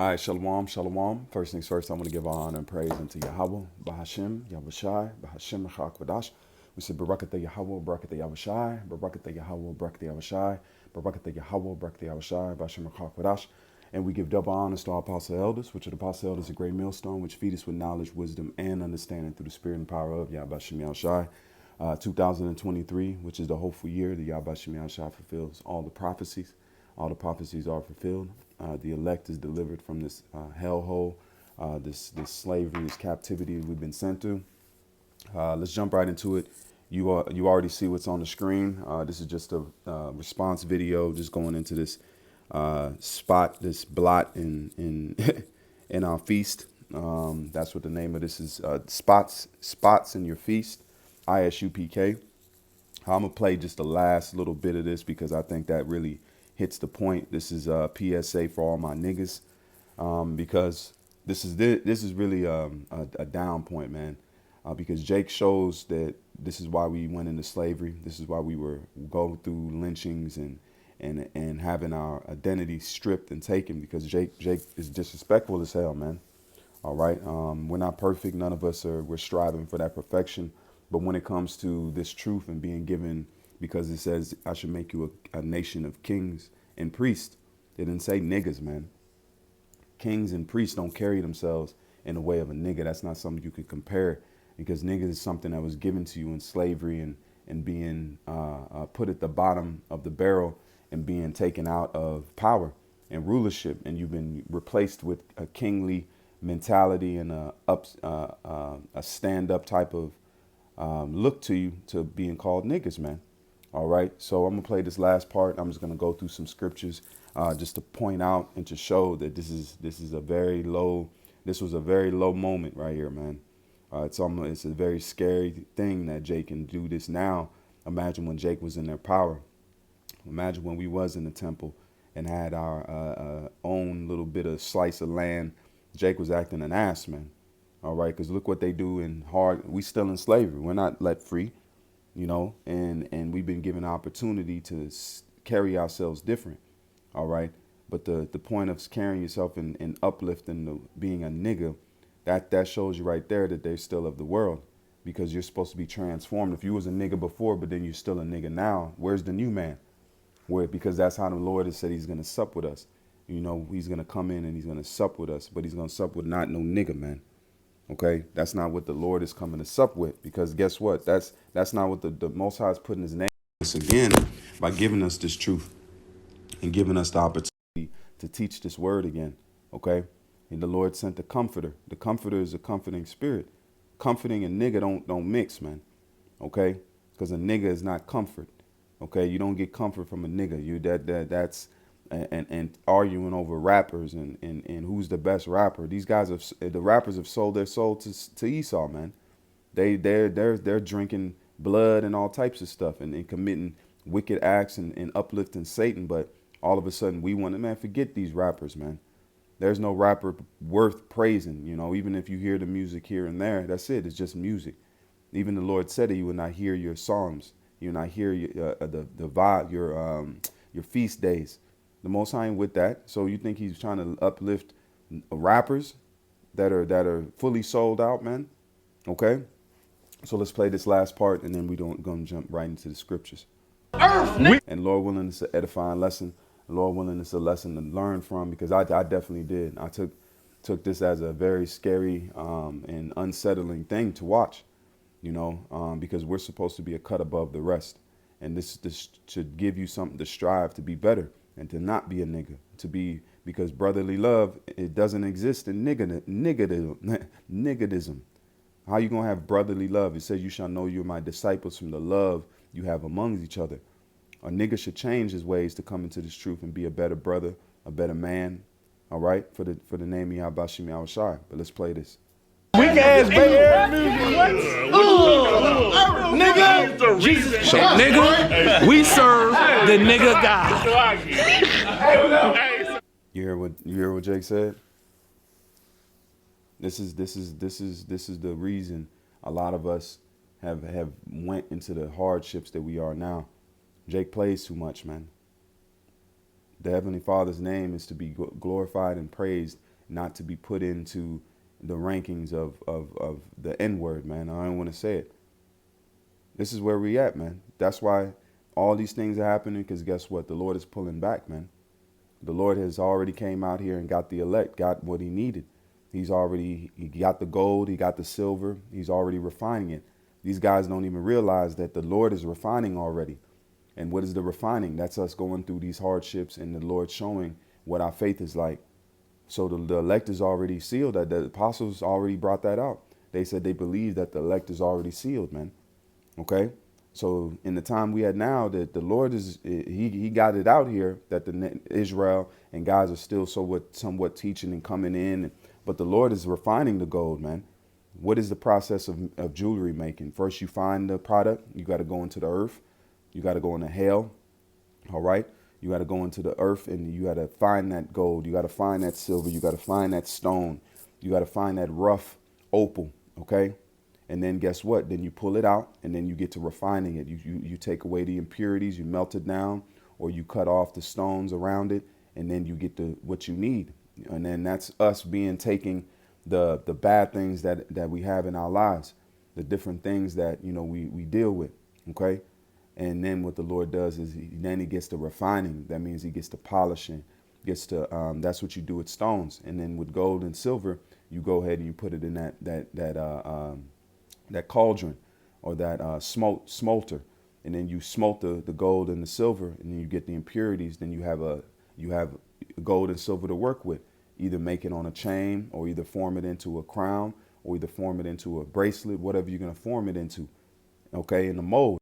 All right, shalom, shalom. First things first, I want to give honor and praise unto Yahweh, Bahashim, Yahushai, Bahashim, Chakvadash. We said, Barakatah Yahweh, Barakatah Yahushai, Barakatah Yahweh, Barakatah Yahushai, Barakatah Yahweh, Barakatah Yahushai, Bahashim, Chakvadash. And we give double honors to our apostle elders, which are the apostle elders, a great millstone, which feed us with knowledge, wisdom, and understanding through the spirit and power of Yahbashim Yahushai. 2023, which is the hopeful year that Yahbashim Yahushai fulfills all the prophecies. All the prophecies are fulfilled. The elect is delivered from this hellhole, this slavery, this captivity we've been sent to. Let's jump right into it. You already see what's on the screen. This is just a response video, just going into this spot, this blot in in our feast. That's what the name of this is. Spots in your feast. ISUPK. I'm gonna play just the last little bit of this because I think that really hits the point. This is a PSA for all my niggas, because this is really a down point, man. Because Jake shows that this is why we went into slavery. This is why we were going through lynchings and having our identity stripped and taken, because Jake is disrespectful as hell, man. All right, we're not perfect. None of us are. We're striving for that perfection. But when it comes to this truth and being given, because it says, I should make you a nation of kings and priests. It didn't say niggas, man. Kings and priests don't carry themselves in the way of a nigga. That's not something you can compare, because niggas is something that was given to you in slavery and being put at the bottom of the barrel and being taken out of power and rulership. And you've been replaced with a kingly mentality and a stand-up type of look to you, to being called niggas, man. All right, so I'm gonna play this last part. I'm just gonna go through some scriptures just to point out and to show that this was a very low moment right here, man. It's a very scary thing that Jake can do this now. Imagine when Jake was in their power. Imagine when we was in the temple and had our own little bit of slice of land. Jake was acting an ass, man. All right, because look what they do we still in slavery. We're not let free, you know, and we've been given an opportunity to carry ourselves different. All right. But the point of carrying yourself and uplifting being a nigga, that shows you right there that they're still of the world, because you're supposed to be transformed. If you was a nigga before, but then you're still a nigga now, where's the new man? Because that's how the Lord has said he's going to sup with us. You know, he's going to come in and he's going to sup with us, but he's going to sup with not no nigga, man. OK, that's not what the Lord is coming to sup with, because guess what? That's not what the Most High is putting his name on us again by giving us this truth and giving us the opportunity to teach this word again. OK, and the Lord sent the comforter. The comforter is a comforting spirit. Comforting and nigga don't mix, man. OK, because a nigga is not comfort. OK, you don't get comfort from a nigga. That's and arguing over rappers and who's the best rapper. These guys the rappers have sold their soul to Esau, man. They're drinking blood and all types of stuff and committing wicked acts and uplifting Satan. But all of a sudden we want to, man, forget these rappers, man. There's no rapper worth praising, you know, even if you hear the music here and there, that's it. It's just music. Even the Lord said that you would not hear your psalms. You will not hear the vibe, your feast days. The Most High ain't with that. So you think he's trying to uplift rappers that are fully sold out, man? Okay. So let's play this last part, and then we're gonna jump right into the scriptures. And Lord willing, it's an edifying lesson. Lord willing, it's a lesson to learn from, because I definitely did. I took this as a very scary and unsettling thing to watch, you know, because we're supposed to be a cut above the rest. And this should give you something to strive to be better and to not be a nigga, because brotherly love, it doesn't exist in niggadism. How you gonna have brotherly love? It says, you shall know you're my disciples from the love you have amongst each other. A nigga should change his ways to come into this truth and be a better brother, a better man. All right, for the name of Yahbashim Yahushai. But let's play this. Weak ass Bay Area music. Nigga, Jesus. So, nigga, we serve the nigga God. You hear what Jake said? This is the reason a lot of us have went into the hardships that we are now. Jake plays too much, man. The Heavenly Father's name is to be glorified and praised not to be put into the rankings of the N word, man. I don't want to say it. This is where we at, man. That's why all these things are happening, because guess what? The Lord is pulling back, man. The Lord has already came out here and got the elect, got what he needed. He got the gold, he got the silver, he's already refining it. These guys don't even realize that the Lord is refining already. And what is the refining? That's us going through these hardships and the Lord showing what our faith is like. So the elect is already sealed. That the apostles already brought that out. They said they believe that the elect is already sealed, man. Okay. So in the time we had now, that the Lord is, he got it out here that Israel and guys are still somewhat teaching and coming in. But the Lord is refining the gold, man. What is the process of jewelry making? First, you find the product. You got to go into the earth. You got to go into hell. All right. You got to go into the earth and you got to find that gold. You got to find that silver. You got to find that stone. You got to find that rough opal. OK. And then guess what? Then you pull it out and then you get to refining it. You take away the impurities, you melt it down, or you cut off the stones around it. And then you get what you need. And then that's us taking the bad things that we have in our lives, the different things that, we deal with. OK. And then what the Lord does is then he gets to refining. That means he gets to polishing, gets to that's what you do with stones. And then with gold and silver, you go ahead and you put it in that cauldron or that smolter. And then you smolt the gold and the silver, and then you get the impurities. Then you have gold and silver to work with. Either make it on a chain, or either form it into a crown, or either form it into a bracelet, whatever you're going to form it into. OK, in the mold.